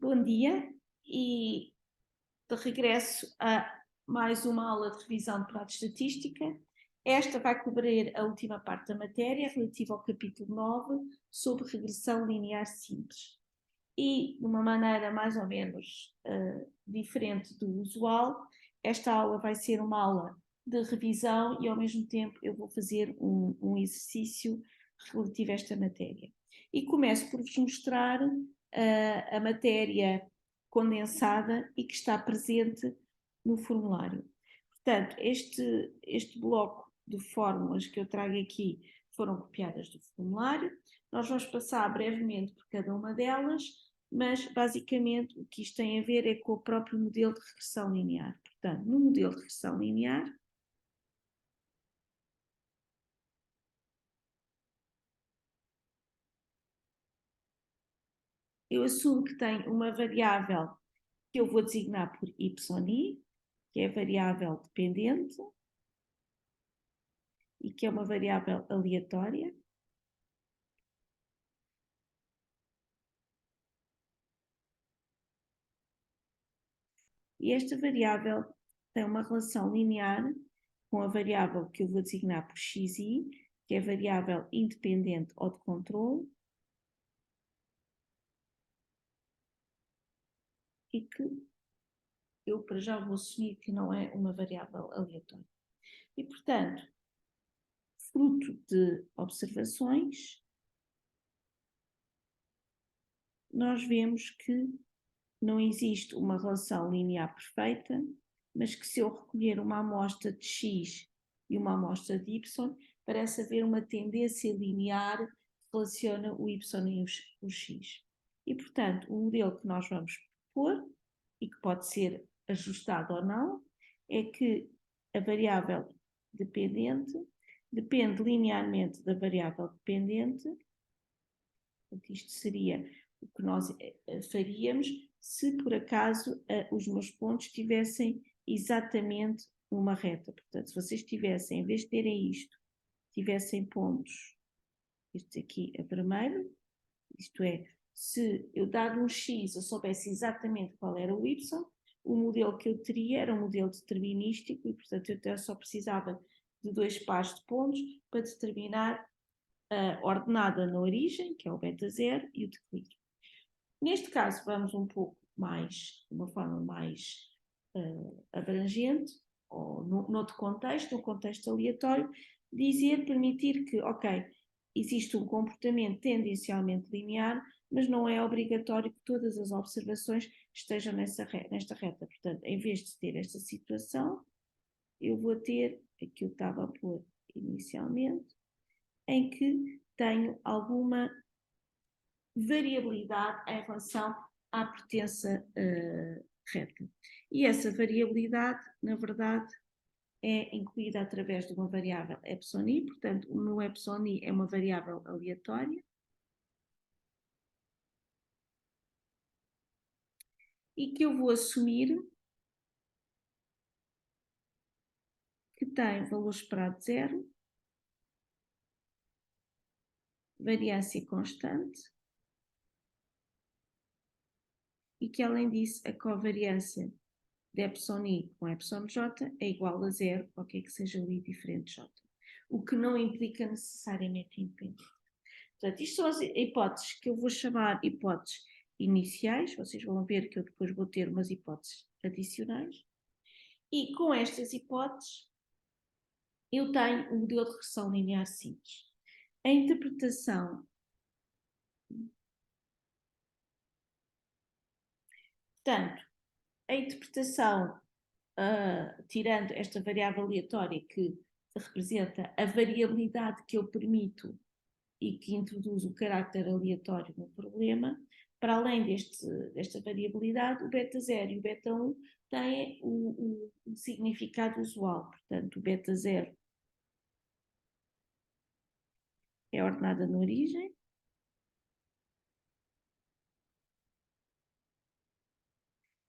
Bom dia e de regresso a mais uma aula de revisão de prato de estatística. Esta vai cobrir a última parte da matéria, relativa ao capítulo 9, sobre regressão linear simples. E, de uma maneira mais ou menos diferente do usual, esta aula vai ser uma aula de revisão e, ao mesmo tempo, eu vou fazer um exercício relativo a esta matéria. E começo por vos mostrar a matéria condensada e que está presente no formulário. Portanto, este bloco de fórmulas que eu trago aqui foram copiadas do formulário. Nós vamos passar brevemente por cada uma delas, mas basicamente o que isto tem a ver é com o próprio modelo de regressão linear. Portanto, no modelo de regressão linear, eu assumo que tem uma variável que eu vou designar por y, que é a variável dependente, e que é uma variável aleatória. E esta variável tem uma relação linear com a variável que eu vou designar por xi, que é a variável independente ou de controle, e que eu para já vou assumir que não é uma variável aleatória. E, portanto, fruto de observações, nós vemos que não existe uma relação linear perfeita, mas que se eu recolher uma amostra de x e uma amostra de y, parece haver uma tendência linear que relaciona o y e o x. E, portanto, o modelo que nós vamos propor, e que pode ser ajustado ou não, é que a variável dependente depende linearmente da variável dependente. Isto seria o que nós faríamos se por acaso os meus pontos tivessem exatamente uma reta. Portanto, se vocês tivessem, em vez de terem isto, tivessem pontos, este aqui é vermelho, isto é, se eu dado um x eu soubesse exatamente qual era o y, o modelo que eu teria era um modelo determinístico e, portanto, eu até só precisava de dois pares de pontos para determinar a ordenada na origem, que é o beta 0, e o declínio. Neste caso, vamos um pouco mais, de uma forma mais abrangente, ou noutro contexto, um contexto aleatório, permitir que, ok, existe um comportamento tendencialmente linear, mas não é obrigatório que todas as observações estejam nesta reta. Portanto, em vez de ter esta situação, eu vou ter, aqui eu estava a pôr inicialmente, em que tenho alguma variabilidade em relação à pertença reta. E essa variabilidade, na verdade, é incluída através de uma variável εi, portanto, o meu εi é uma variável aleatória, e que eu vou assumir que tem valor esperado zero, variância constante, e que, além disso, a covariância de εi com εj é igual a zero, qualquer que seja o i diferente de j, o que não implica necessariamente independente. Portanto, isto são as hipóteses que eu vou chamar hipóteses iniciais, vocês vão ver que eu depois vou ter umas hipóteses adicionais, e com estas hipóteses eu tenho um modelo de regressão linear simples. A interpretação, portanto, a interpretação, tirando esta variável aleatória que representa a variabilidade que eu permito e que introduz o carácter aleatório no problema, para além desta variabilidade, o beta 0 e o beta 1 têm o significado usual. Portanto, o beta 0 é a ordenada na origem,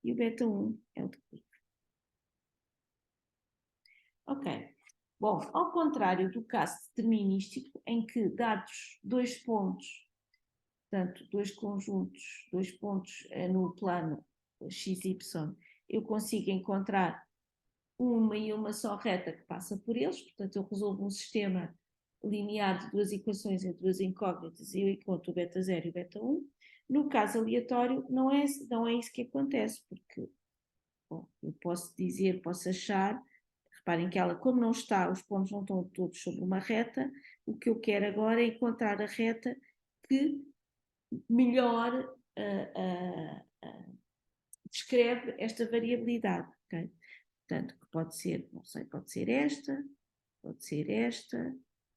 e o beta 1 é o declínio. Ok. Bom, ao contrário do caso determinístico, em que, dados dois pontos, portanto, dois conjuntos, dois pontos no plano XY, eu consigo encontrar uma e uma só reta que passa por eles, portanto eu resolvo um sistema linear de duas equações entre duas incógnitas e eu encontro o beta 0 e o beta 1. No caso aleatório, não é isso que acontece, porque bom, eu posso dizer, posso achar, reparem que ela, como não está, os pontos não estão todos sobre uma reta, o que eu quero agora é encontrar a reta que melhor descreve esta variabilidade, ok? Portanto, que pode ser, não sei, pode ser esta,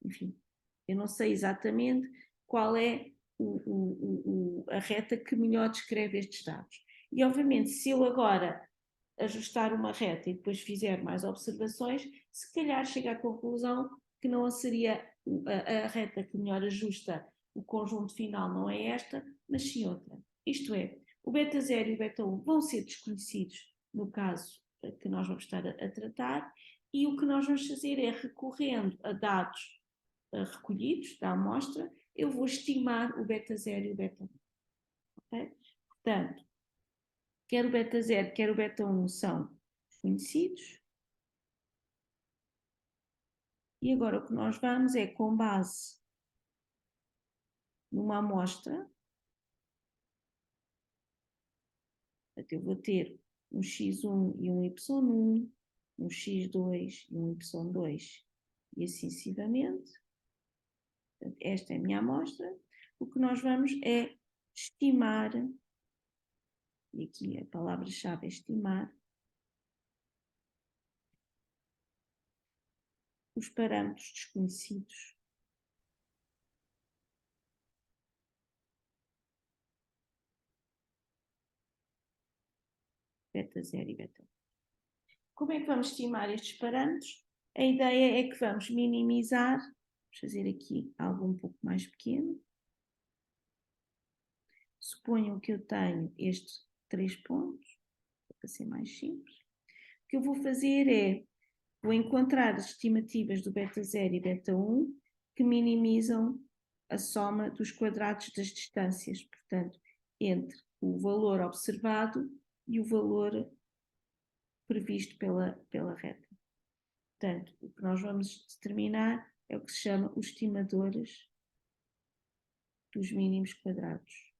enfim, eu não sei exatamente qual é a reta que melhor descreve estes dados. E, obviamente, se eu agora ajustar uma reta e depois fizer mais observações, se calhar chego à conclusão que não seria a reta que melhor ajusta o conjunto final, não é esta, mas sim outra. Isto é, o beta 0 e o beta 1 vão ser desconhecidos no caso que nós vamos estar a tratar, e o que nós vamos fazer é, recorrendo a dados recolhidos da amostra, eu vou estimar o beta 0 e o beta 1. Okay? Portanto, quer o beta 0, quer o beta 1 são conhecidos. E agora o que nós vamos é, com base numa amostra, eu vou ter um x1 e um y1, um x2 e um y2, e assim sucessivamente. Esta é a minha amostra. O que nós vamos é estimar, e aqui a palavra-chave é estimar, os parâmetros desconhecidos beta 0 e beta 1. Como é que vamos estimar estes parâmetros? A ideia é que vamos minimizar, vamos fazer aqui algo um pouco mais pequeno. Suponham que eu tenho estes 3 pontos, para ser mais simples. O que eu vou fazer é, vou encontrar as estimativas do beta 0 e beta 1 que minimizam a soma dos quadrados das distâncias, portanto, entre o valor observado e o valor previsto pela reta. Portanto, o que nós vamos determinar é o que se chama os estimadores dos mínimos quadrados.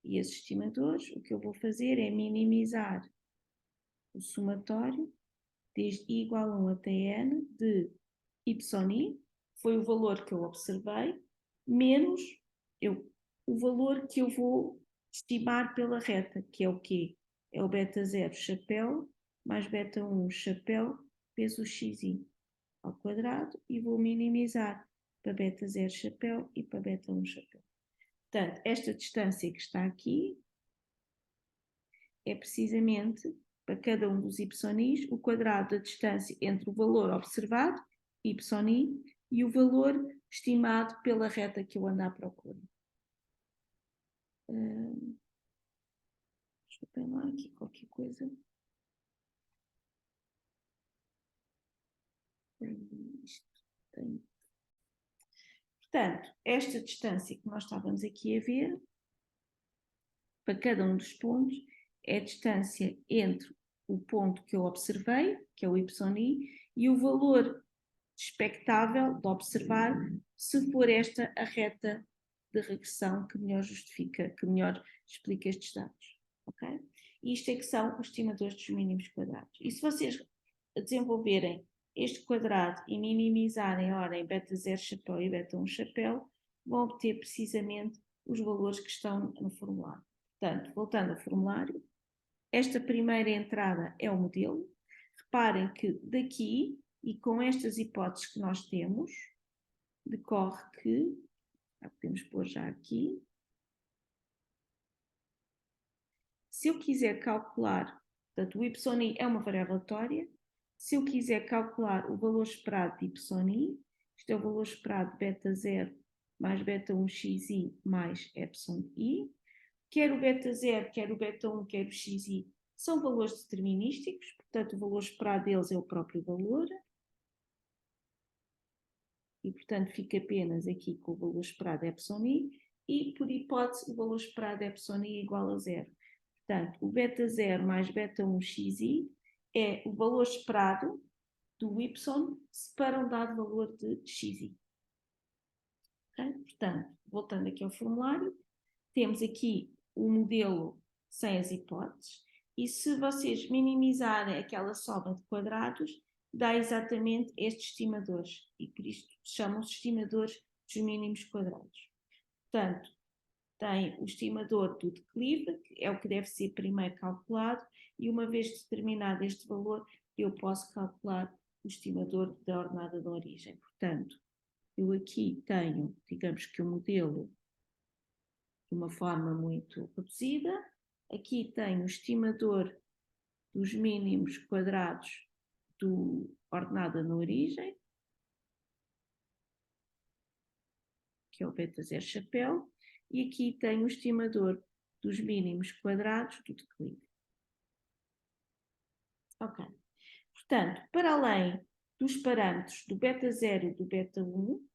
E esses estimadores, o que eu vou fazer é minimizar o somatório desde i igual a 1 até n de y, foi o valor que eu observei, menos o valor que eu vou estimar pela reta, que é o quê? É o beta 0 chapéu mais beta 1 chapéu vezes o xi ao quadrado, e vou minimizar para beta 0 chapéu e para beta 1 chapéu. Portanto, esta distância que está aqui é precisamente, para cada um dos y's, o quadrado da distância entre o valor observado, y, e o valor estimado pela reta que eu ando à procura. Deixa eu ver lá aqui qualquer coisa. Portanto, esta distância que nós estávamos aqui a ver, para cada um dos pontos, é a distância entre o ponto que eu observei, que é o y, e o valor expectável de observar, se for esta a reta de regressão que melhor justifica, que melhor explica estes dados. Ok? E isto é que são os estimadores dos mínimos quadrados. E se vocês desenvolverem este quadrado e minimizarem a ordem beta 0 chapéu e beta 1 chapéu, vão obter precisamente os valores que estão no formulário. Portanto, voltando ao formulário, esta primeira entrada é o modelo. Reparem que daqui, e com estas hipóteses que nós temos, decorre que, podemos pôr já aqui, se eu quiser calcular, portanto o y é uma variável aleatória, se eu quiser calcular o valor esperado de y, isto é o valor esperado de beta 0 mais beta 1 xi mais epsilon i, quer o beta 0, quer o beta 1, quer o xi, são valores determinísticos, portanto o valor esperado deles é o próprio valor. e, portanto, fica apenas aqui com o valor esperado εi e, por hipótese, o valor esperado εi igual a 0. Portanto, o beta 0 mais beta 1 xi é o valor esperado do y para um dado valor de xi. Okay? Portanto, voltando aqui ao formulário, temos aqui o modelo sem as hipóteses e se vocês minimizarem aquela soma de quadrados, dá exatamente estes estimadores e por isto chamam-se estimadores dos mínimos quadrados. Portanto, tem o estimador do declive, que é o que deve ser primeiro calculado, e uma vez determinado este valor, eu posso calcular o estimador da ordenada da origem. Portanto, eu aqui tenho, digamos que o modelo de uma forma muito reduzida, aqui tenho o estimador dos mínimos quadrados do ordenada na origem, que é o beta 0 chapéu, e aqui tenho o estimador dos mínimos quadrados do declive. Ok. Portanto, para além dos parâmetros do beta 0 e do beta 1,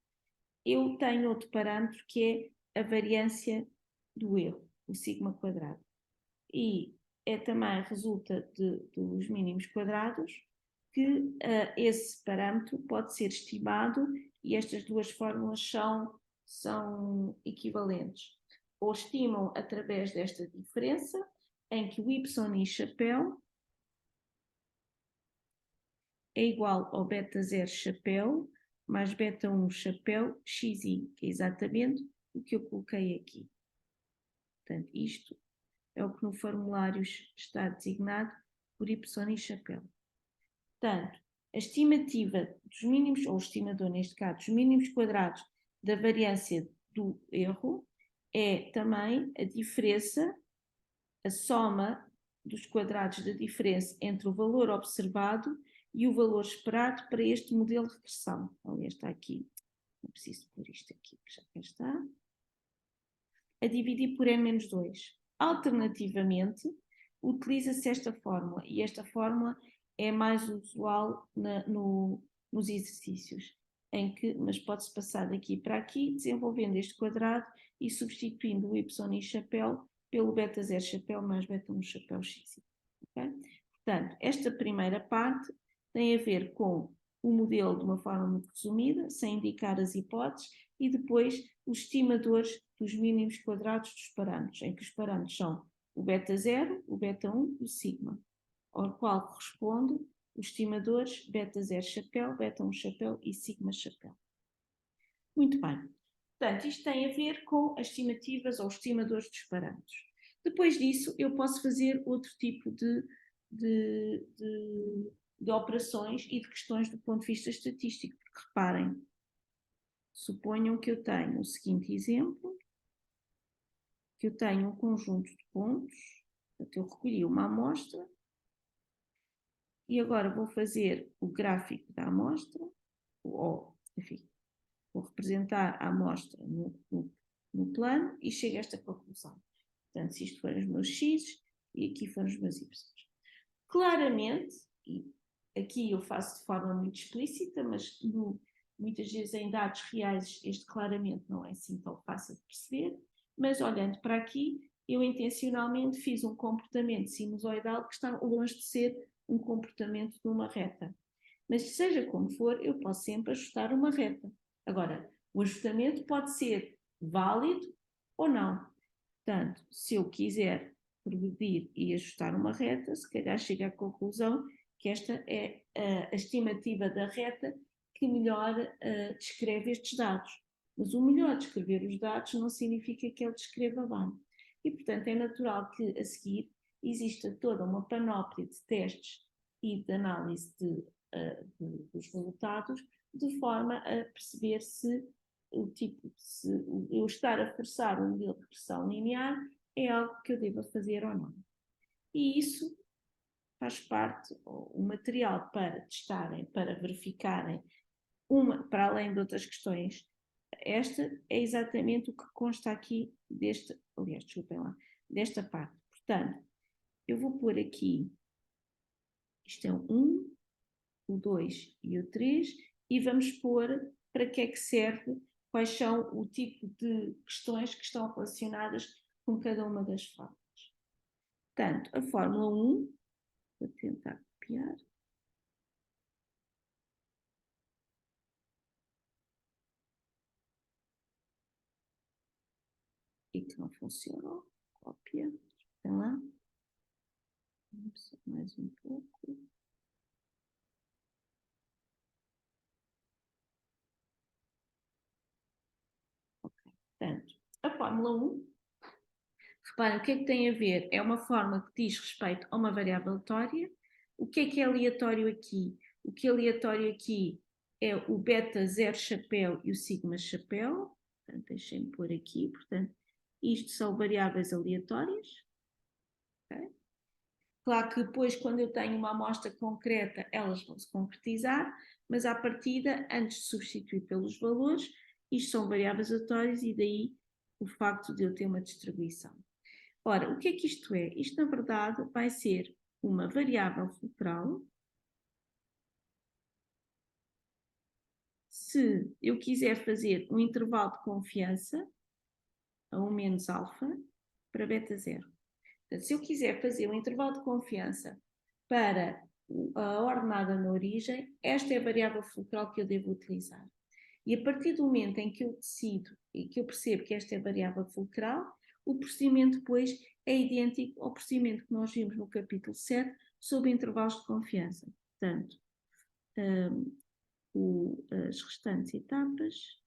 eu tenho outro parâmetro que é a variância do erro, o sigma quadrado. E também resulta dos mínimos quadrados que esse parâmetro pode ser estimado e estas duas fórmulas são equivalentes. Ou estimam através desta diferença, em que o y chapéu é igual ao beta 0 chapéu mais beta 1 chapéu xi, que é exatamente o que eu coloquei aqui. Portanto, isto é o que no formulário está designado por y chapéu. Portanto, a estimativa dos mínimos, ou o estimador neste caso, dos mínimos quadrados da variância do erro é também a diferença, a soma dos quadrados da diferença entre o valor observado e o valor esperado para este modelo de regressão. Aliás, está aqui, não preciso pôr isto aqui, que já cá está. A dividir por n-2. Alternativamente, utiliza-se esta fórmula, e esta fórmula é mais usual nos exercícios, mas pode-se passar daqui para aqui, desenvolvendo este quadrado e substituindo o y e chapéu pelo beta 0 chapéu mais beta 1 chapéu x. Okay? Portanto, esta primeira parte tem a ver com o modelo de uma forma muito resumida, sem indicar as hipóteses, e depois os estimadores dos mínimos quadrados dos parâmetros, em que os parâmetros são o beta 0, o beta 1 e o sigma, ao qual corresponde os estimadores beta 0 chapéu, beta 1 chapéu e sigma chapéu. Muito bem. Portanto, isto tem a ver com as estimativas ou estimadores dos parâmetros. Depois disso, eu posso fazer outro tipo de operações e de questões do ponto de vista estatístico, porque reparem, suponham que eu tenho o seguinte exemplo, que eu tenho um conjunto de pontos, portanto eu recolhi uma amostra e agora vou fazer o gráfico da amostra, ou, enfim, vou representar a amostra no plano e chego a esta conclusão. Portanto, se isto forem os meus x e aqui forem os meus y. Claramente, e aqui eu faço de forma muito explícita, mas muitas vezes em dados reais este claramente não é assim tão fácil de perceber, mas olhando para aqui, eu intencionalmente fiz um comportamento sinusoidal que está longe de ser um comportamento de uma reta. Mas seja como for, eu posso sempre ajustar uma reta. Agora, o ajustamento pode ser válido ou não. Portanto, se eu quiser progredir e ajustar uma reta, se calhar chego à conclusão que esta é a estimativa da reta que melhor descreve estes dados. Mas o melhor descrever os dados não significa que ele descreva bem. E, portanto, é natural que a seguir exista toda uma panóplia de testes e de análise dos resultados, de forma a perceber se eu estar a forçar um modelo de regressão linear é algo que eu deva fazer ou não. E isso faz parte, o material para testarem, para verificarem, para além de outras questões, esta é exatamente o que consta aqui desta parte. Portanto, eu vou pôr aqui, isto é o 1, o 2 e o 3, e vamos pôr para que é que serve, quais são o tipo de questões que estão relacionadas com cada uma das fórmulas. Portanto, a fórmula 1, vou tentar copiar. E que não funcionou. Cópia. Espera lá. Mais um pouco. Ok. Portanto, a fórmula 1, reparem, o que é que tem a ver? É uma fórmula que diz respeito a uma variável aleatória. O que é aleatório aqui? O que é aleatório aqui é o beta 0 chapéu e o sigma chapéu. Portanto, deixem-me pôr aqui. Portanto, isto são variáveis aleatórias. Okay? Claro que depois, quando eu tenho uma amostra concreta, elas vão se concretizar, mas à partida, antes de substituir pelos valores, isto são variáveis aleatórias e daí o facto de eu ter uma distribuição. Ora, o que é que isto é? Isto, na verdade, vai ser uma variável fulcral. Se eu quiser fazer um intervalo de confiança, a 1 menos alfa, para beta 0. Portanto, se eu quiser fazer um intervalo de confiança para a ordenada na origem, esta é a variável fulcral que eu devo utilizar. E a partir do momento em que eu decido e que eu percebo que esta é a variável fulcral, o procedimento depois é idêntico ao procedimento que nós vimos no capítulo 7 sobre intervalos de confiança. Portanto, as restantes etapas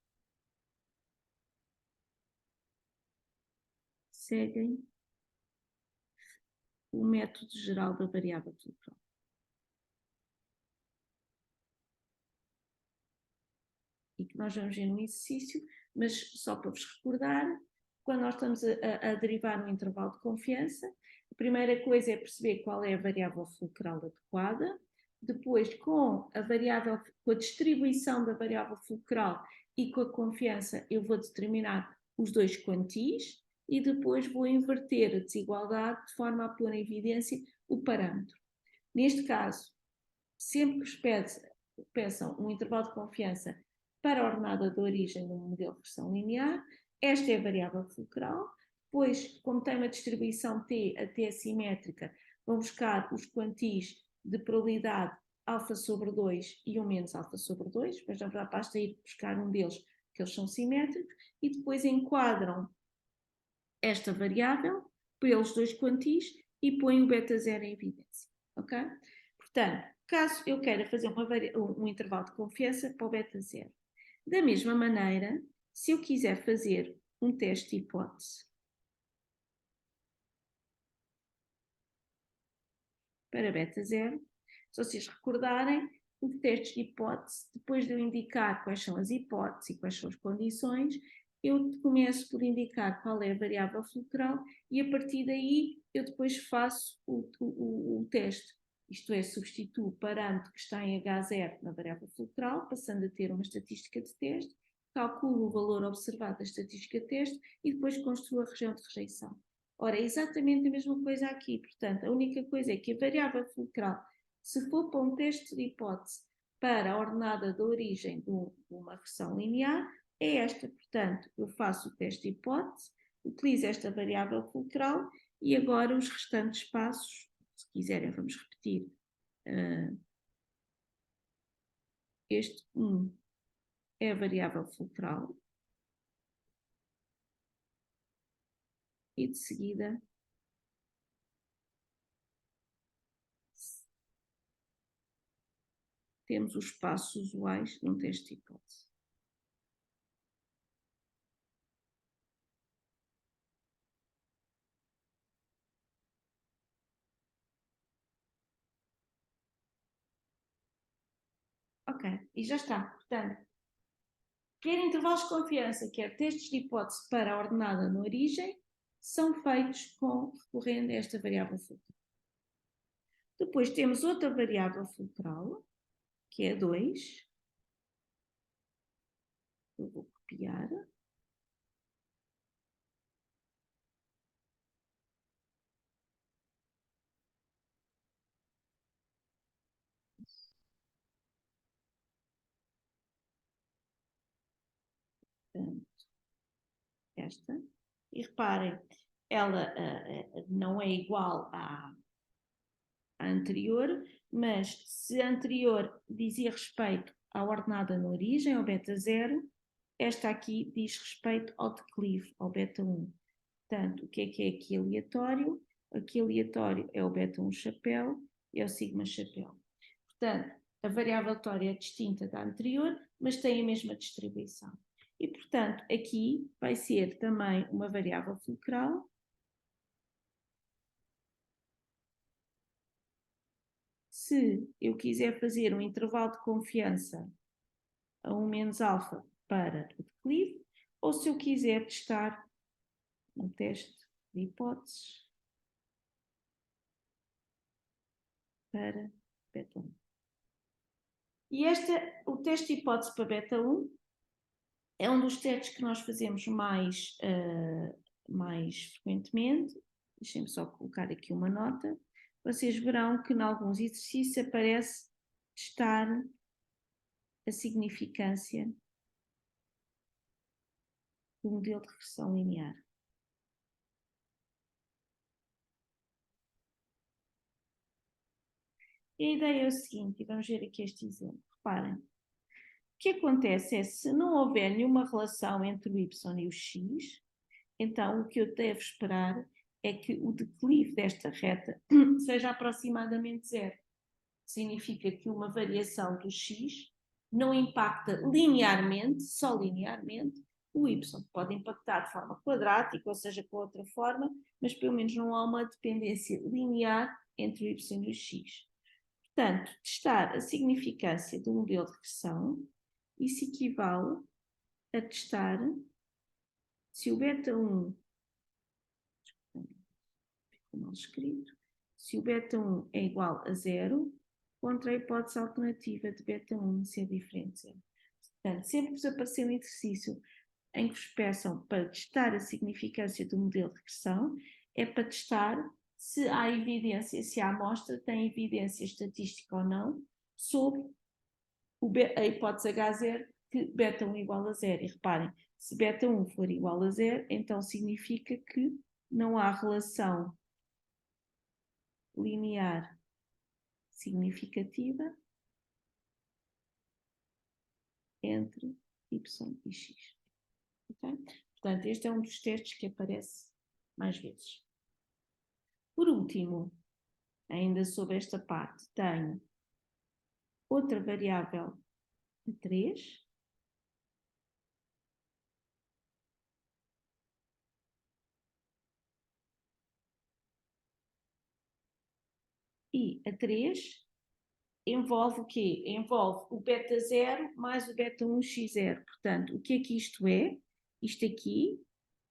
seguem o método geral da variável fulcral. E que nós vamos ver no exercício, mas só para vos recordar, quando nós estamos a derivar um intervalo de confiança, a primeira coisa é perceber qual é a variável fulcral adequada, depois com a distribuição da variável fulcral e com a confiança eu vou determinar os dois quantis e depois vou inverter a desigualdade de forma a pôr em evidência o parâmetro. Neste caso, sempre que vos peçam um intervalo de confiança para a ordenada de origem no modelo de regressão linear, esta é a variável fulcral, depois, como tem uma distribuição T, a T assimétrica, vão buscar os quantis de probabilidade alfa sobre 2 e 1 menos alfa sobre 2, mas na verdade basta ir buscar um deles, que eles são simétricos, e depois enquadram esta variável pelos dois quantis e põem o beta 0 em evidência. Ok? Portanto, caso eu queira fazer um intervalo de confiança para o beta 0. Da mesma maneira, se eu quiser fazer um teste de hipótese para beta 0, se vocês recordarem, os testes de hipótese, depois de eu indicar quais são as hipóteses e quais são as condições, eu começo por indicar qual é a variável fulcral e a partir daí eu depois faço o teste. Isto é, substituo o parâmetro que está em H0 na variável fulcral, passando a ter uma estatística de teste, calculo o valor observado da estatística de teste e depois construo a região de rejeição. Ora, é exatamente a mesma coisa aqui. Portanto, a única coisa é que a variável fulcral, se for para um teste de hipótese para a ordenada de origem de uma regressão linear, é esta. Portanto, eu faço o teste de hipótese, utilizo esta variável fulcral e agora os restantes passos, se quiserem, vamos repetir. Este 1 é a variável fulcral e de seguida temos os passos usuais num teste de hipótese. Ok, e já está. Portanto, quer intervalos de confiança, quer testes de hipótese para a ordenada na origem, são feitos recorrendo a esta variável fulcral. Depois temos outra variável fulcral, que é 2. Eu vou copiar. Portanto, esta. E reparem, ela não é igual à anterior, mas se a anterior dizia respeito à ordenada na origem, ao beta 0, esta aqui diz respeito ao declive, ao beta 1. Portanto, o que é aqui aleatório? Aqui aleatório é o beta 1 chapéu e é o sigma chapéu. Portanto, a variável aleatória é distinta da anterior, mas tem a mesma distribuição. E, portanto, aqui vai ser também uma variável fulcral. Se eu quiser fazer um intervalo de confiança a 1 menos alfa para o declive, ou se eu quiser testar um teste de hipóteses para beta 1. E o teste de hipótese para beta 1 é um dos testes que nós fazemos mais frequentemente. Deixem-me só colocar aqui uma nota. Vocês verão que em alguns exercícios aparece testar a significância do modelo de regressão linear. E a ideia é o seguinte, e vamos ver aqui este exemplo. Reparem, o que acontece é, se não houver nenhuma relação entre o y e o x, então o que eu devo esperar é que o declive desta reta seja aproximadamente zero. Significa que uma variação do x não impacta linearmente, só linearmente, o y. Pode impactar de forma quadrática, ou seja, com outra forma, mas pelo menos não há uma dependência linear entre o y e o x. Portanto, testar a significância do modelo de regressão, isso equivale a testar se o beta 1, ficou mal escrito, se o beta 1 é igual a zero, contra a hipótese alternativa de beta 1 ser diferente de zero. Portanto, sempre que vos aparecer um exercício em que vos peçam para testar a significância do modelo de regressão, é para testar se há evidência, se a amostra tem evidência estatística ou não sobre a hipótese H0 que beta 1 igual a zero. E reparem, se beta 1 for igual a zero, então significa que não há relação linear significativa entre y e x. Okay? Portanto, este é um dos testes que aparece mais vezes. Por último, ainda sobre esta parte, tenho outra variável de 3, e a 3 envolve o quê? Envolve o beta 0 mais o beta 1 x0. Portanto, o que é que isto é? Isto aqui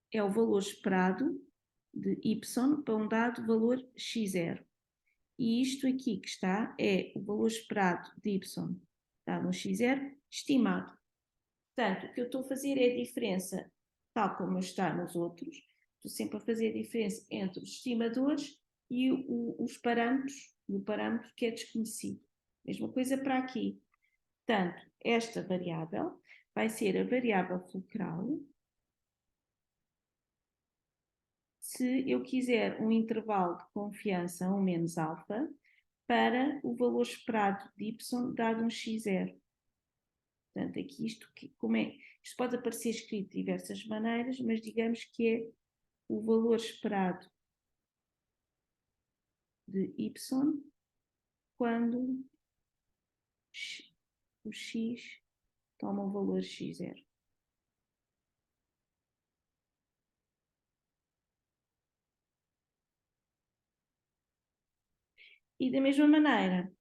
é o valor esperado de y para um dado valor x0. E isto aqui que está é o valor esperado de y dado um x0 estimado. Portanto, o que eu estou a fazer é a diferença, tal como está nos outros, estou sempre a fazer a diferença entre os estimadores e os parâmetros, e o parâmetro que é desconhecido. Mesma coisa para aqui. Portanto, esta variável vai ser a variável fulcral. Se eu quiser um intervalo de confiança 1 menos alfa para o valor esperado de y dado um x0. Portanto, aqui isto pode aparecer escrito de diversas maneiras, mas digamos que é o valor esperado de y quando o x toma o valor x0. E da mesma maneira,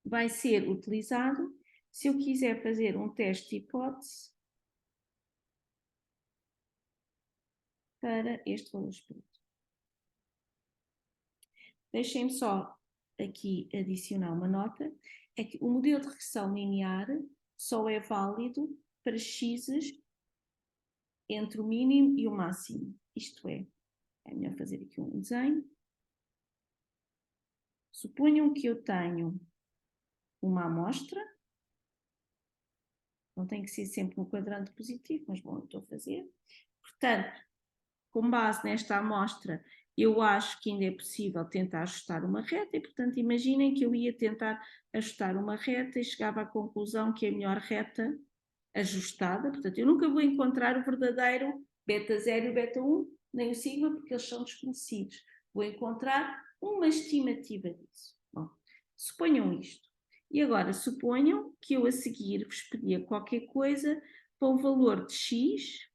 vai ser utilizado se eu quiser fazer um teste de hipótese para este valor esperado. Deixem-me só aqui adicionar uma nota, é que o modelo de regressão linear só é válido para x's entre o mínimo e o máximo. Isto é melhor fazer aqui um desenho. Suponham que eu tenho uma amostra Não tem que ser sempre um quadrante positivo, mas bom, eu estou a fazer. Portanto, com base nesta amostra, eu acho que ainda é possível tentar ajustar uma reta e, portanto, imaginem que eu ia tentar ajustar uma reta e chegava à conclusão que a melhor reta ajustada, portanto, eu nunca vou encontrar o verdadeiro beta 0 e beta 1, nem o sigma, porque eles são desconhecidos. Vou encontrar uma estimativa disso. Bom, suponham isto. E agora, suponham que eu a seguir vos pedia qualquer coisa para o valor de x,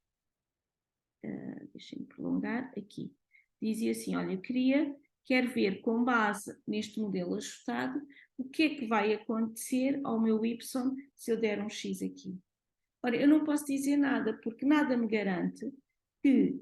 deixem-me prolongar aqui, dizia assim, olha, eu quero ver com base neste modelo ajustado, o que é que vai acontecer ao meu y se eu der um x aqui. Ora, eu não posso dizer nada, porque nada me garante que,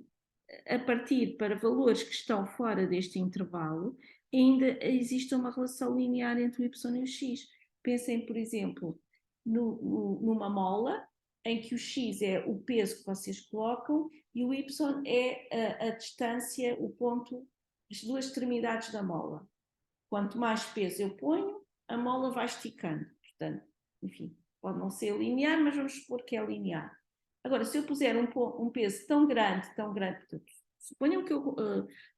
a partir para valores que estão fora deste intervalo, ainda exista uma relação linear entre o y e o x. Pensem, por exemplo, numa mola, em que o x é o peso que vocês colocam e o y é a distância, o ponto, as duas extremidades da mola. Quanto mais peso eu ponho, a mola vai esticando. Portanto, enfim, pode não ser linear, mas vamos supor que é linear. Agora, se eu puser um peso tão grande, portanto, suponham que eu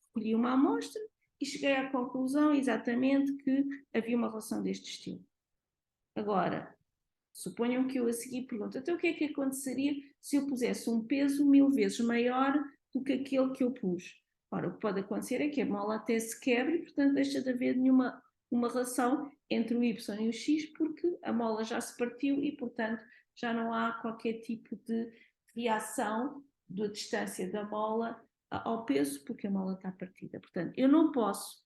recolhi uma amostra e cheguei à conclusão exatamente que havia uma relação deste estilo. Agora, suponham que eu a seguir pergunto, então o que é que aconteceria se eu pusesse um peso 1000 vezes maior do que aquele que eu pus? Ora, o que pode acontecer é que a mola até se quebre e, portanto, deixa de haver nenhuma uma relação entre o y e o x, porque a mola já se partiu e, portanto, já não há qualquer tipo de reação da distância da mola ao peso, porque a mola está partida. Portanto, eu não posso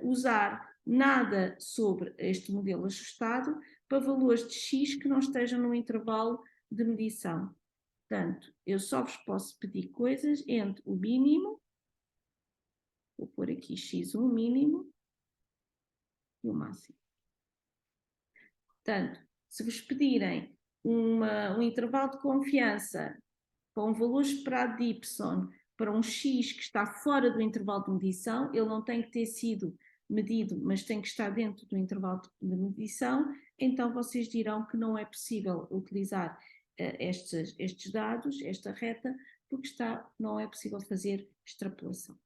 usar nada sobre este modelo ajustado para valores de x que não estejam no intervalo de medição. Portanto, eu só vos posso pedir coisas entre o mínimo, vou pôr aqui x1 mínimo, e o máximo. Portanto, se vos pedirem um intervalo de confiança com um valor esperado de y para um x que está fora do intervalo de medição, ele não tem que ter sido medido, mas tem que estar dentro do intervalo de medição, então vocês dirão que não é possível utilizar estes dados, esta reta, porque não é possível fazer extrapolação.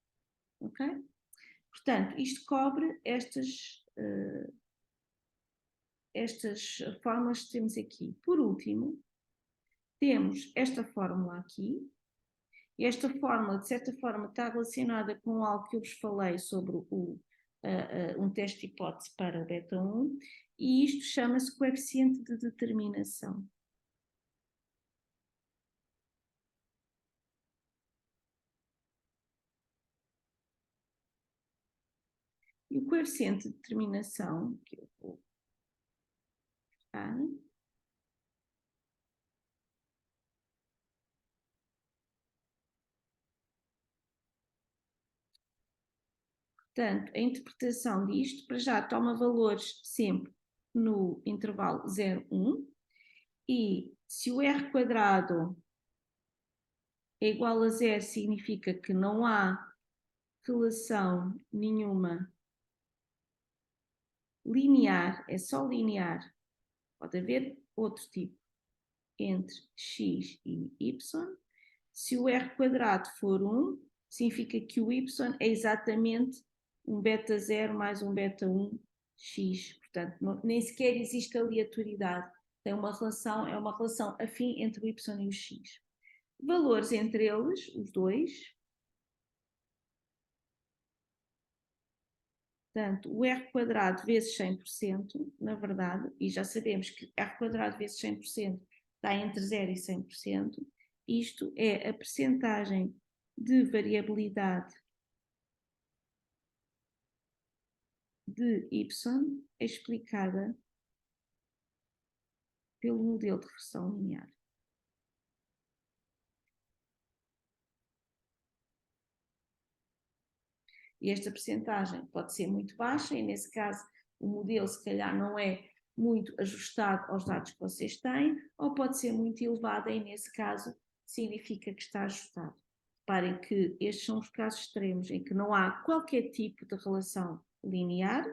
Ok? Portanto, isto cobre estas fórmulas que temos aqui. Por último, temos esta fórmula aqui. Esta fórmula, de certa forma, está relacionada com algo que eu vos falei sobre um teste de hipótese para o beta 1, e isto chama-se coeficiente de determinação. E o coeficiente de determinação, que eu vou buscar, portanto, a interpretação disto, para já, toma valores sempre no intervalo 0, 1, e se o r quadrado é igual a 0, significa que não há relação nenhuma linear, é só linear, pode haver outro tipo, entre x e y. Se o r quadrado for 1, significa que o y é exatamente um beta 0 mais um beta 1 x. Portanto, nem sequer existe aleatoriedade. É uma relação afim entre o y e o x. Valores entre eles, os dois. Portanto, o r quadrado vezes 100%, na verdade, e já sabemos que r quadrado vezes 100% está entre 0 e 100%, isto é a percentagem de variabilidade de y explicada pelo modelo de regressão linear. E esta percentagem pode ser muito baixa, e nesse caso o modelo se calhar não é muito ajustado aos dados que vocês têm, ou pode ser muito elevada, e nesse caso significa que está ajustado. Reparem que estes são os casos extremos em que não há qualquer tipo de relação linear,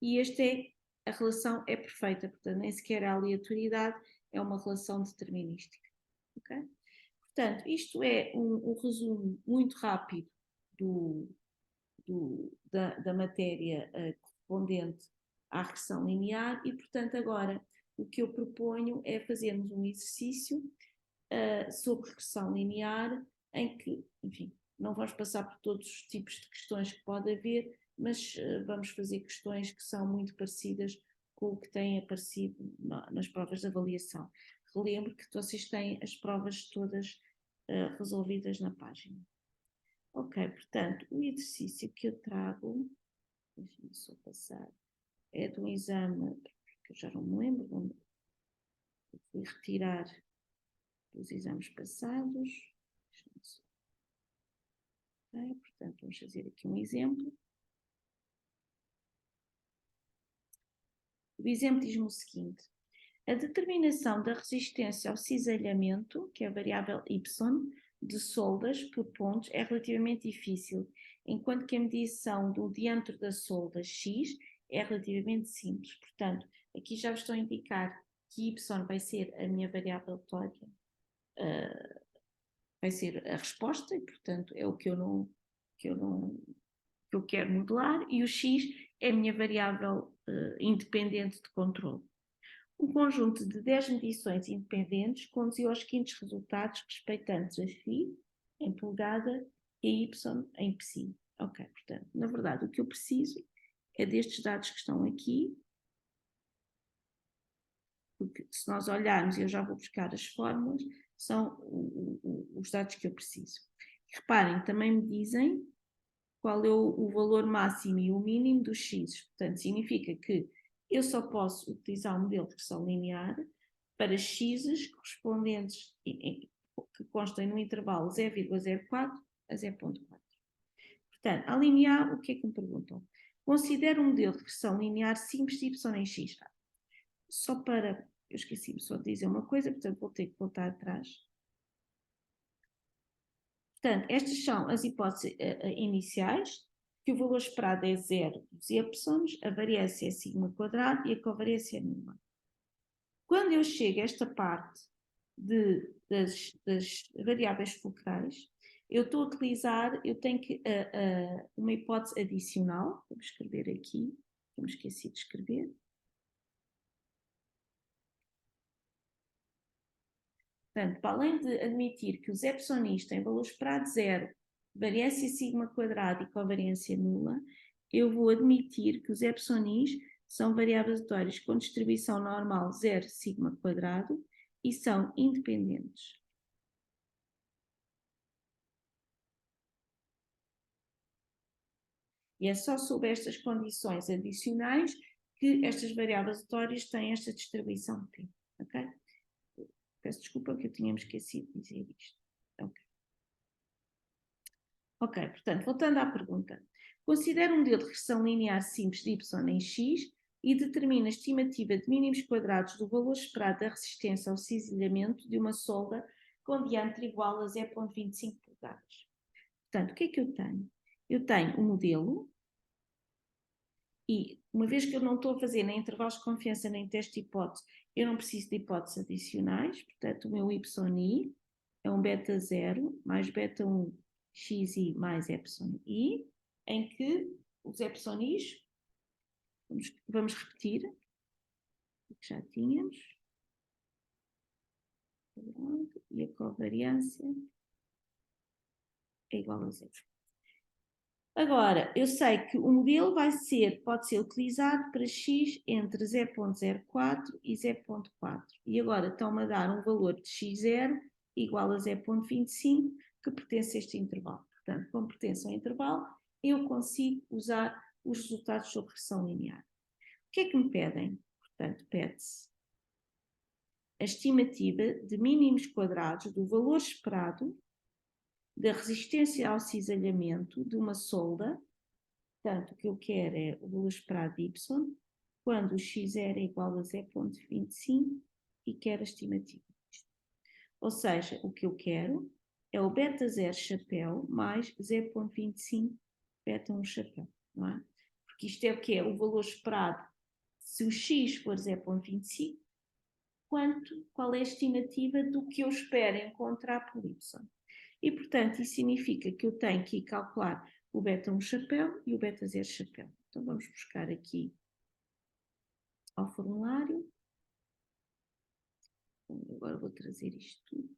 e a relação é perfeita, portanto nem sequer há aleatoriedade, é uma relação determinística. Okay? Portanto, isto é um resumo muito rápido da matéria correspondente à regressão linear e, portanto, agora o que eu proponho é fazermos um exercício sobre regressão linear em que, enfim, não vamos passar por todos os tipos de questões que pode haver, mas vamos fazer questões que são muito parecidas com o que tem aparecido nas provas de avaliação. Relembro que vocês têm as provas todas resolvidas na página. Ok, portanto, o exercício que eu trago, deixa-me só passar, é de um exame, que eu já não me lembro, onde eu fui retirar dos exames passados. Okay, portanto, vamos fazer aqui um exemplo. O exemplo diz-me o seguinte: a determinação da resistência ao cisalhamento, que é a variável y, de soldas por pontos é relativamente difícil, enquanto que a medição do diâmetro da solda x é relativamente simples. Portanto, aqui já vos estou a indicar que y vai ser a minha variável tórica, vai ser a resposta, e portanto é o que eu quero modelar, e o x é a minha variável independente de controle. Um conjunto de 10 medições independentes conduziu aos seguintes resultados respeitantes a φ em polegada e y em psi. Ok, portanto, na verdade, o que eu preciso é destes dados que estão aqui, porque se nós olharmos, eu já vou buscar as fórmulas, são os dados que eu preciso. Reparem, também me dizem qual é o valor máximo e o mínimo dos x. Portanto, significa que eu só posso utilizar um modelo de regressão linear para x correspondentes, que constem no intervalo 0,04 a 0,4. Portanto, a linear, o que é que me perguntam? Considero um modelo de regressão linear simples de y em x. Só para, eu esqueci-me só de dizer uma coisa, portanto vou ter que voltar atrás. Portanto, estas são as hipóteses iniciais, que o valor esperado é 0 dos y, a variância é sigma quadrado e a covariância é nula. Quando eu chego a esta parte das variáveis focais, eu estou a utilizar, eu tenho que, uma hipótese adicional, vou escrever aqui, eu me esqueci de escrever. Portanto, para além de admitir que os epsonis têm valor esperado zero, variância sigma quadrado e covariância nula, eu vou admitir que os epsonis são variáveis aleatórias com distribuição normal zero sigma quadrado e são independentes. E é só sob estas condições adicionais que estas variáveis aleatórias têm esta distribuição P. Ok? Peço desculpa que eu tinha me esquecido de dizer isto. Ok, portanto, voltando à pergunta. Considera um modelo de regressão linear simples de y em x e determina a estimativa de mínimos quadrados do valor esperado da resistência ao cisalhamento de uma solda com diâmetro igual a 0,25 polegadas. Portanto, o que é que eu tenho? Eu tenho um modelo e, uma vez que eu não estou a fazer nem intervalos de confiança nem teste de hipótese, eu não preciso de hipóteses adicionais, portanto, o meu YI é um beta 0 mais beta 1 xi mais εi, em que os εis, vamos repetir, o que já tínhamos, e a covariância é igual a 0. Agora, eu sei que o modelo pode ser utilizado para x entre 0,04 e 0,4. E agora estão-me a dar um valor de x0 igual a 0,25, que pertence a este intervalo. Portanto, como pertence ao intervalo, eu consigo usar os resultados sobre regressão linear. O que é que me pedem? Portanto, pede-se a estimativa de mínimos quadrados do valor esperado da resistência ao cisalhamento de uma solda. Portanto, o que eu quero é o valor esperado de y, quando o x0 é igual a 0,25 e quero a estimativa. Ou seja, o que eu quero é o beta 0 chapéu mais 0,25 beta 1 chapéu, não é? Porque isto é o que é o valor esperado se o x for 0,25, qual é a estimativa do que eu espero encontrar por y. E, portanto, isso significa que eu tenho que ir calcular o beta 1 chapéu e o beta 0 chapéu. Então, vamos buscar aqui ao formulário. Agora vou trazer isto tudo.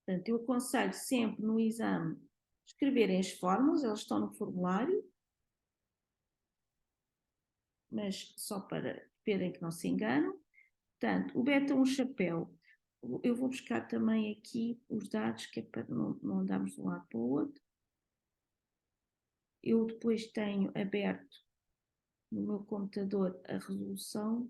Portanto, eu aconselho sempre no exame escreverem as fórmulas, elas estão no formulário, mas só para verem que não se enganam. Portanto, o beta 1 chapéu, eu vou buscar também aqui os dados, que é para não andarmos de um lado para o outro. Eu depois tenho aberto no meu computador a resolução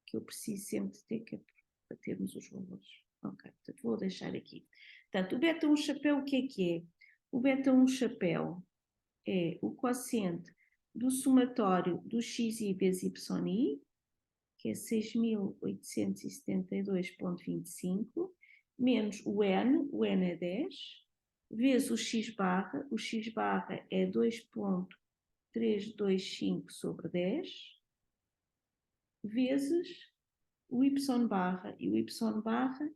que eu preciso sempre de ter, que é para termos os valores. Ok, portanto vou deixar aqui. Portanto, o beta 1 chapéu, o que é? O beta 1 chapéu é o quociente do somatório do xi vezes yi, que é 6.872,25, menos o n é 10, vezes o x barra é 2,325 sobre 10, vezes o y barra, e o y barra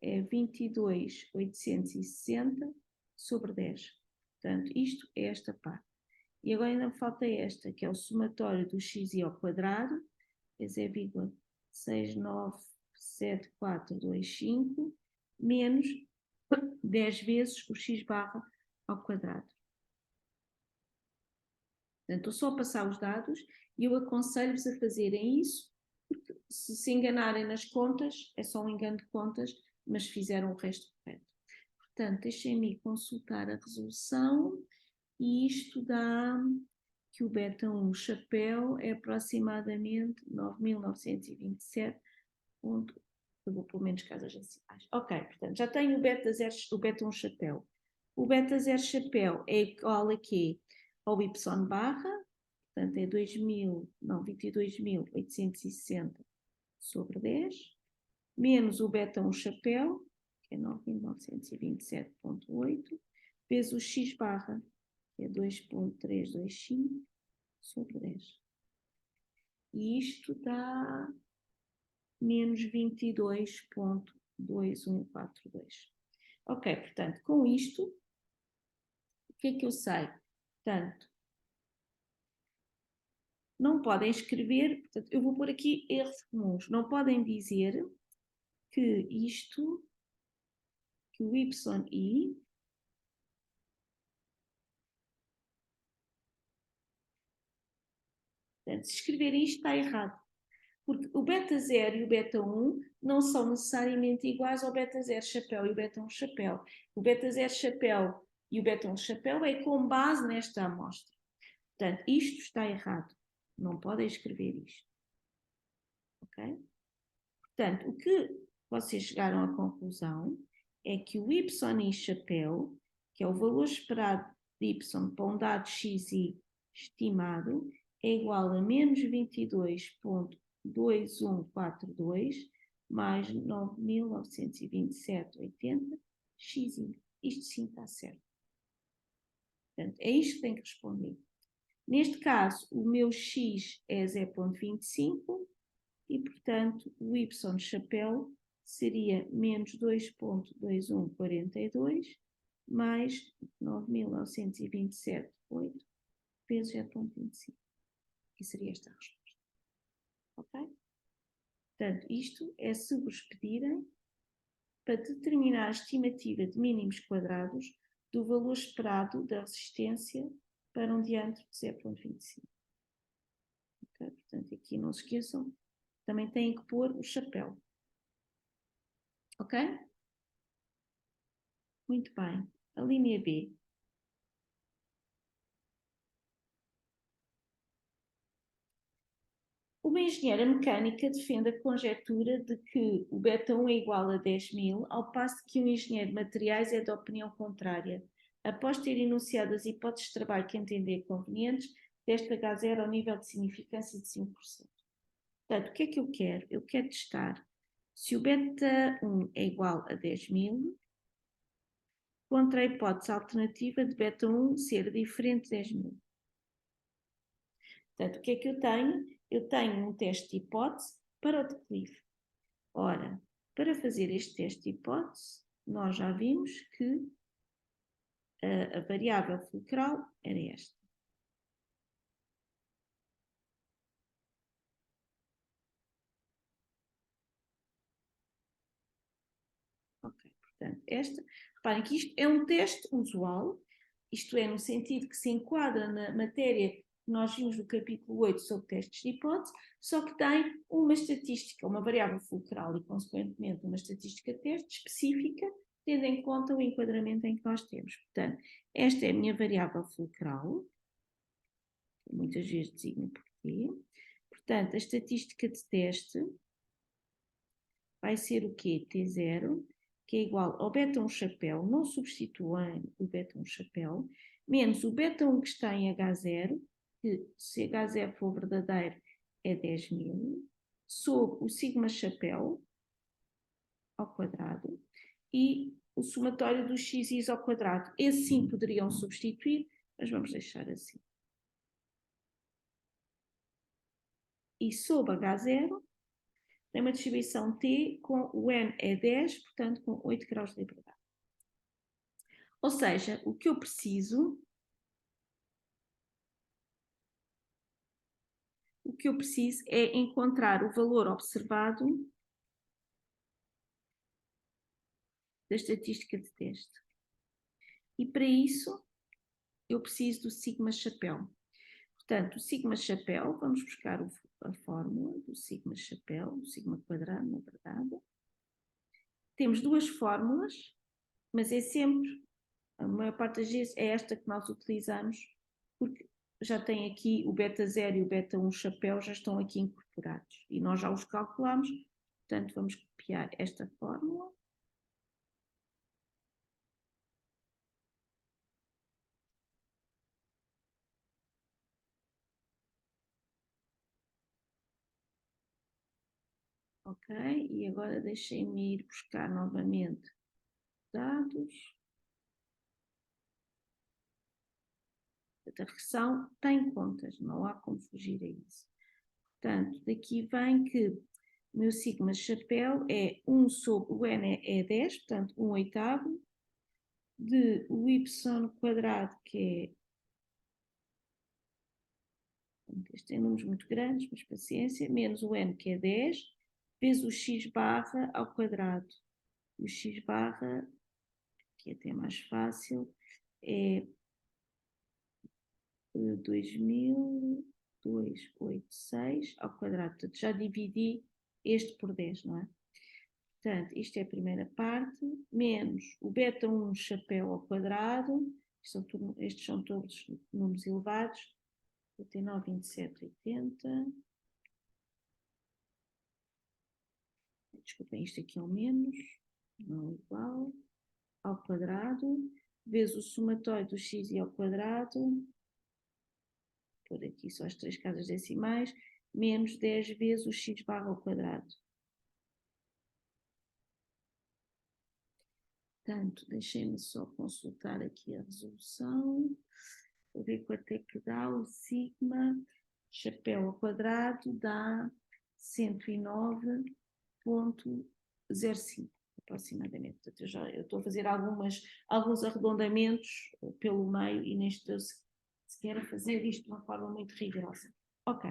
é 22.860 sobre 10. Portanto, isto é esta parte. E agora ainda me falta esta, que é o somatório do xi ao quadrado, é 0,697,425, menos 10 vezes o x barra ao quadrado. Portanto, estou só a passar os dados e eu aconselho-vos a fazerem isso, porque se enganarem nas contas, é só um engano de contas, mas fizeram o resto correto. Portanto, deixem-me consultar a resolução e isto dá que o beta 1 chapéu é aproximadamente 9.927. Eu vou pelo menos casas decimais. Ok, portanto, já tenho o beta 1 chapéu. O beta 0 chapéu é igual a quê? Ao y barra, portanto é 22.860 sobre 10, menos o beta 1 chapéu, que é 9.927,8, vezes o x barra, que é 2,325 sobre 10. E isto dá menos 22,2142. Ok, portanto, com isto, o que é que eu sei? Portanto, não podem escrever, portanto, eu vou pôr aqui erros comuns, não podem dizer que isto, que o yi, portanto, se escreverem isto está errado, porque o beta 0 e o beta 1 não são necessariamente iguais ao beta 0 chapéu e o beta 1 chapéu. O beta 0 chapéu e o beta 1 chapéu é com base nesta amostra. Portanto, isto está errado. Não podem escrever isto. Ok? Portanto, o que vocês chegaram à conclusão é que o y chapéu, que é o valor esperado de y para um dado xi estimado, é igual a menos 22,2142 mais 9.927,80 xi. Isto sim está certo. Portanto, é isto que tem que responder. Neste caso, o meu x é 0,25 e, portanto, o y chapéu seria menos 2,2142 mais 9.927,8 vezes 0,25. E seria esta a resposta. Ok? Portanto, isto é se vos pedirem para determinar a estimativa de mínimos quadrados do valor esperado da resistência para um diâmetro de 0,25. Okay? Portanto, aqui não se esqueçam, também têm que pôr o chapéu. Ok? Muito bem. A linha B. Uma engenheira mecânica defende a conjectura de que o beta 1 é igual a 10.000, ao passo que um engenheiro de materiais é da opinião contrária. Após ter enunciado as hipóteses de trabalho que entender convenientes, teste H0 ao nível de significância de 5%. Portanto, o que é que eu quero? Eu quero testar se o beta 1 é igual a 10.000, contra a hipótese alternativa de beta 1 ser diferente de 10.000. Portanto, o que é que eu tenho? Eu tenho um teste de hipótese para o declive. Ora, para fazer este teste de hipótese, nós já vimos que a variável fulcral era esta. Ok, portanto, reparem que isto é um teste usual, isto é, no sentido que se enquadra na matéria que nós vimos no capítulo 8 sobre testes de hipótese, só que tem uma estatística, uma variável fulcral e, consequentemente, uma estatística teste específica, tendo em conta o enquadramento em que nós temos. Portanto, esta é a minha variável fulcral, muitas vezes designo por T. Portanto, a estatística de teste vai ser o quê? T0, que é igual ao beta 1 chapéu, não substituem o beta 1 chapéu, menos o beta 1 que está em H0, que se H0 for verdadeiro é 10.000, sobre o sigma chapéu ao quadrado e o somatório dos xis ao quadrado. Esse sim poderiam substituir, mas vamos deixar assim. E sobre H0 tem uma distribuição T com o N é 10, portanto com 8 graus de liberdade. Ou seja, o que eu preciso é encontrar o valor observado da estatística de teste. E para isso eu preciso do sigma chapéu. Portanto, o sigma chapéu, vamos buscar a fórmula do sigma chapéu, do sigma quadrado, na verdade. Temos duas fórmulas, mas é sempre, a maior parte das vezes, é esta que nós utilizamos, porque já tem aqui o beta 0 e o beta 1 chapéu, já estão aqui incorporados. E nós já os calculamos, portanto, vamos copiar esta fórmula. Ok, e agora deixem-me ir buscar novamente dados. A regressão tem contas, não há como fugir a isso. Portanto, daqui vem que o meu sigma chapéu é 1 sobre o n é 10, portanto 1 oitavo, de o y quadrado, que é, este tem números muito grandes, mas paciência, menos o n, que é 10, vezes o x barra ao quadrado. E o x barra, que é até mais fácil, é 2.286 ao quadrado. Portanto, já dividi este por 10, não é? Portanto, isto é a primeira parte, menos o beta 1 chapéu ao quadrado, estes são todos números elevados, 89, 27, 80. Desculpem, isto aqui é o menos, não é igual, ao quadrado, vezes o somatório do x ao quadrado, por aqui só as três casas decimais, menos 10 vezes o x barra ao quadrado. Portanto, deixem-me só consultar aqui a resolução, para ver quanto é que dá o sigma chapéu ao quadrado, dá 109,05 aproximadamente. Portanto, eu estou a fazer alguns arredondamentos pelo meio e nem estou sequer a fazer isto de uma forma muito rigorosa. Ok.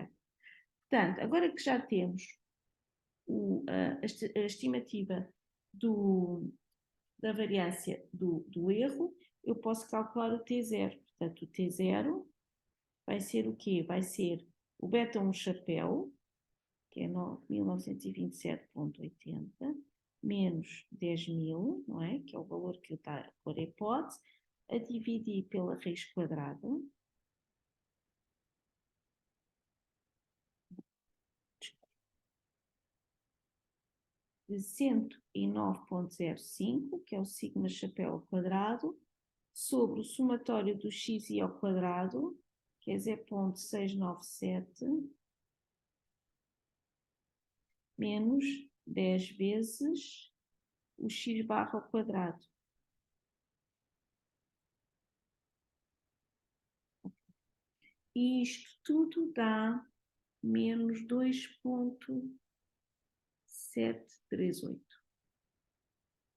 Portanto, agora que já temos a estimativa da variância do erro, eu posso calcular o T0. Portanto, o T0 vai ser o quê? Vai ser o beta 1 chapéu, que é 1927,80, menos 10.000, não é? Que é o valor que está a pôr a hipótese, a dividir pela raiz quadrada. De 109,05, que é o sigma chapéu ao quadrado, sobre o somatório do xi ao quadrado, que é 0,697, menos 10 vezes o x barra ao quadrado. e isto tudo dá menos 2,738.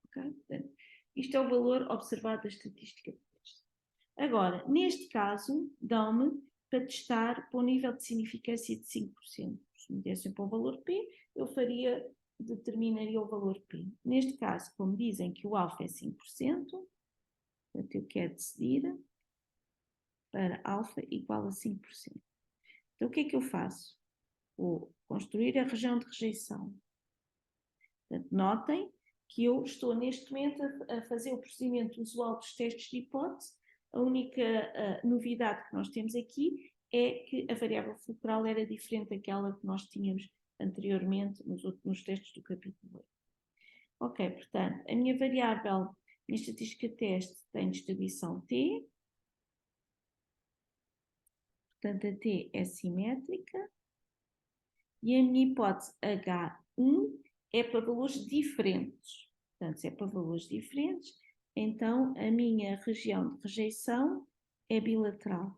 Okay? Portanto, isto é o valor observado da estatística de teste. Agora, neste caso, dão-me para testar para o nível de significância de 5%. Se me dessem para o valor P, eu determinaria o valor P. Neste caso, como dizem que o alfa é 5%, portanto, eu quero decidir para alfa igual a 5%. Então, o que é que eu faço? Vou construir a região de rejeição. Portanto, notem que eu estou neste momento a fazer o procedimento usual dos testes de hipótese. A única novidade que nós temos aqui é que a variável fulcral era diferente daquela que nós tínhamos anteriormente nos testes do capítulo 8. Ok, portanto, a minha variável na estatística de teste tem distribuição T, portanto a T é simétrica, e a minha hipótese H1 é para valores diferentes. Portanto, se é para valores diferentes, então a minha região de rejeição é bilateral.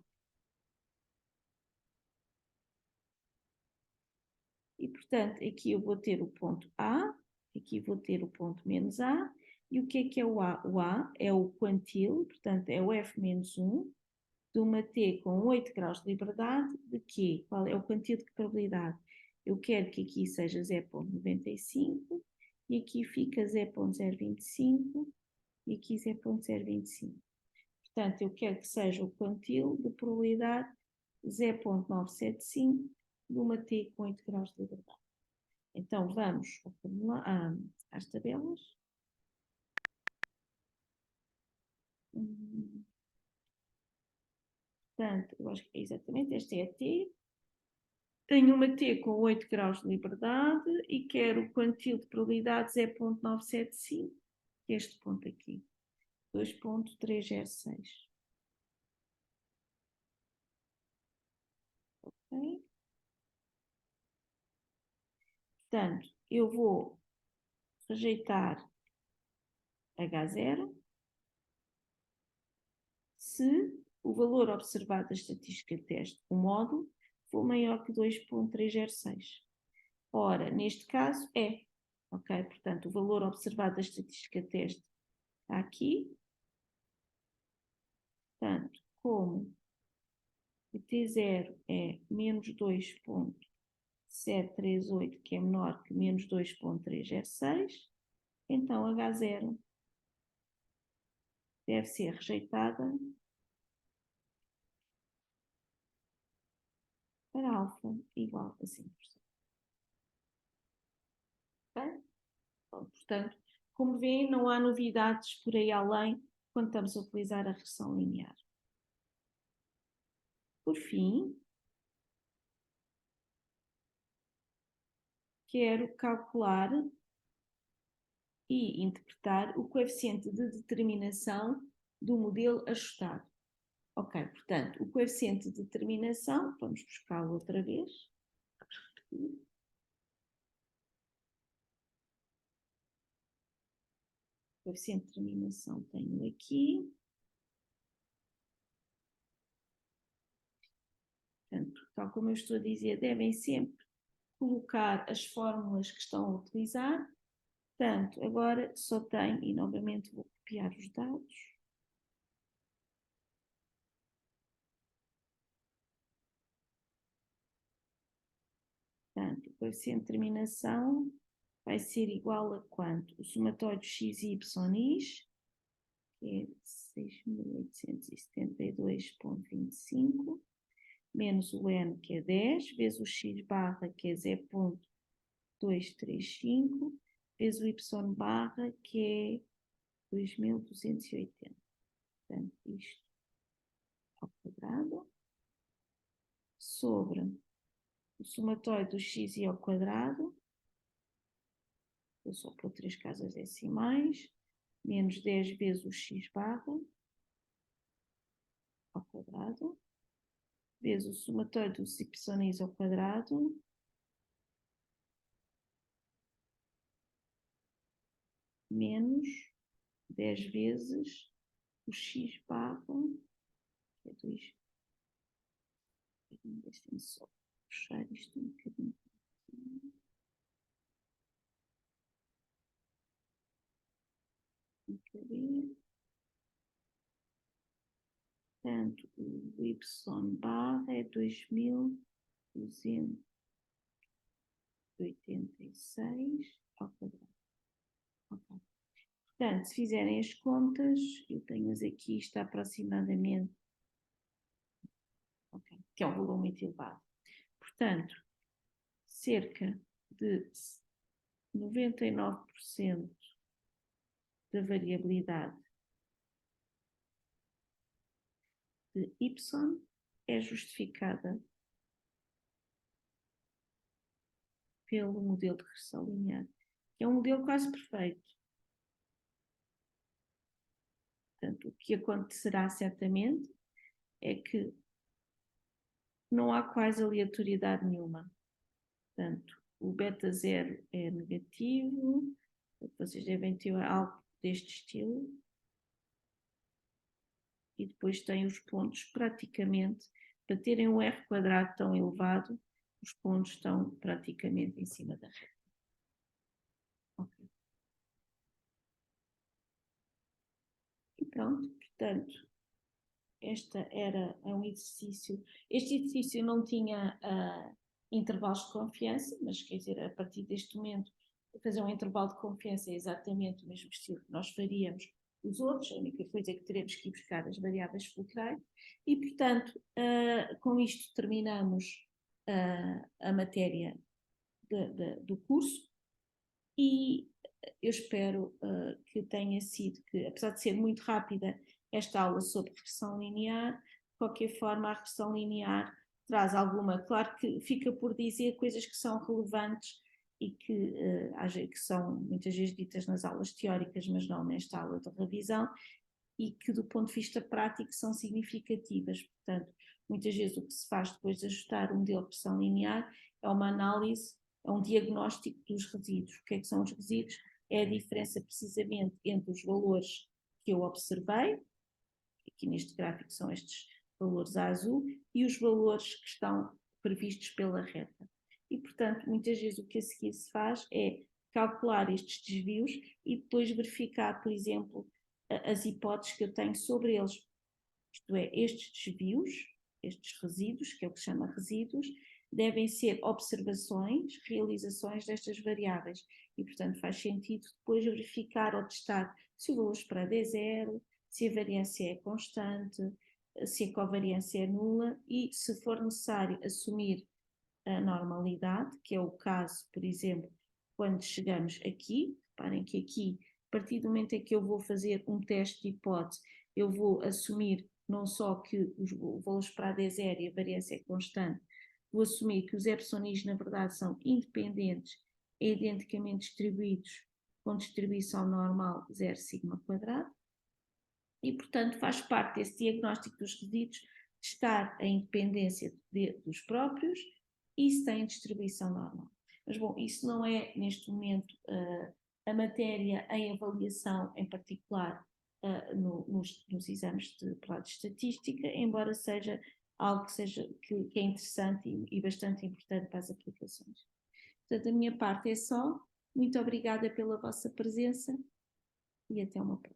E, portanto, aqui eu vou ter o ponto A, aqui vou ter o ponto menos A, e o que é o A? O A é o quantil, portanto, é o F menos 1, de uma T com 8 graus de liberdade, de quê? Qual é o quantil de probabilidade? Eu quero que aqui seja 0,95 e aqui fica 0,025 e aqui 0,025. Portanto, eu quero que seja o quantil de probabilidade 0,975 de uma T com 8 graus de liberdade. Então, vamos às tabelas. Portanto, eu acho que é exatamente esta é a T. Tenho uma T com 8 graus de liberdade e quero o quantil de probabilidade 0,975, que é este ponto aqui, 2,306. Ok? Portanto, eu vou rejeitar H0 se o valor observado da estatística de teste, o módulo, for maior que 2,306. Ora, neste caso é. Ok? Portanto, o valor observado da estatística de teste está aqui. Portanto, como o T0 é menos 2,738, que é menor que menos 2,306, então H0 deve ser rejeitada para alfa igual a 5%. Okay? Bom, portanto, como veem, não há novidades por aí além quando estamos a utilizar a regressão linear. Por fim, quero calcular e interpretar o coeficiente de determinação do modelo ajustado. Ok, portanto, o coeficiente de determinação, vamos buscá-lo outra vez. O coeficiente de determinação tenho aqui. Portanto, tal como eu estou a dizer, devem sempre colocar as fórmulas que estão a utilizar. Portanto, agora só tenho, e novamente vou copiar os dados. Portanto, o coeficiente de determinação vai ser igual a quanto? O somatório de x e y is, que é 6.872,25, menos o n, que é 10, vezes o x barra, que é 0,235, vezes o y barra, que é 2.280. Portanto, isto ao quadrado, sobre o somatório do x ao quadrado, eu só pôr 3 casas decimais, menos 10 vezes o x barra, ao quadrado, vezes o somatório dos y ao quadrado, menos 10 vezes o x barra, que é 2. Deixem-me só puxar isto um bocadinho. Um bocadinho. Portanto, o y barra é 2286 ao quadrado. Okay. Portanto, se fizerem as contas, eu tenho-as aqui, está aproximadamente, okay, que é um valor muito elevado. Portanto, cerca de 99% da variabilidade de y é justificada pelo modelo de regressão linear, que é um modelo quase perfeito. Portanto, o que acontecerá certamente é que não há quase aleatoriedade nenhuma. Portanto, o beta 0 é negativo, vocês devem ter algo deste estilo, e depois tem os pontos praticamente, para terem um R quadrado tão elevado, os pontos estão praticamente em cima da reta. Okay. E pronto, portanto, este era um exercício. Este exercício não tinha intervalos de confiança, mas quer dizer, a partir deste momento, fazer um intervalo de confiança é exatamente o mesmo estilo que nós faríamos os outros, a única coisa é que teremos que ir buscar as variáveis fulcrais, e portanto, com isto terminamos a matéria do curso, e eu espero que tenha sido, que apesar de ser muito rápida esta aula sobre regressão linear, de qualquer forma a regressão linear traz alguma, claro que fica por dizer coisas que são relevantes e que são muitas vezes ditas nas aulas teóricas, mas não nesta aula de revisão, e que do ponto de vista prático são significativas. Portanto, muitas vezes o que se faz depois de ajustar um modelo de regressão linear é uma análise, é um diagnóstico dos resíduos. O que é que são os resíduos? É a diferença precisamente entre os valores que eu observei, aqui neste gráfico são estes valores a azul, e os valores que estão previstos pela reta. E, portanto, muitas vezes o que a seguir se faz é calcular estes desvios e depois verificar, por exemplo, as hipóteses que eu tenho sobre eles. Isto é, estes desvios, estes resíduos, que é o que se chama resíduos, devem ser observações, realizações destas variáveis. E, portanto, faz sentido depois verificar ou testar se o valor esperado é zero, se a variância é constante, se a covariância é nula e, se for necessário, assumir a normalidade, que é o caso, por exemplo, quando chegamos aqui. Reparem que aqui, a partir do momento em que eu vou fazer um teste de hipótese, eu vou assumir não só que o valor esperado é zero e a variância é constante, vou assumir que os epsonis, na verdade, são independentes e identicamente distribuídos com distribuição normal 0 sigma quadrado, e, portanto, faz parte desse diagnóstico dos resíduos testar a independência dos próprios e se têm distribuição normal. Mas, bom, isso não é, neste momento, a matéria em avaliação, em particular nos exames de prova de estatística, embora seja algo que é interessante e bastante importante para as aplicações. Portanto, a minha parte é só. Muito obrigada pela vossa presença e até uma próxima.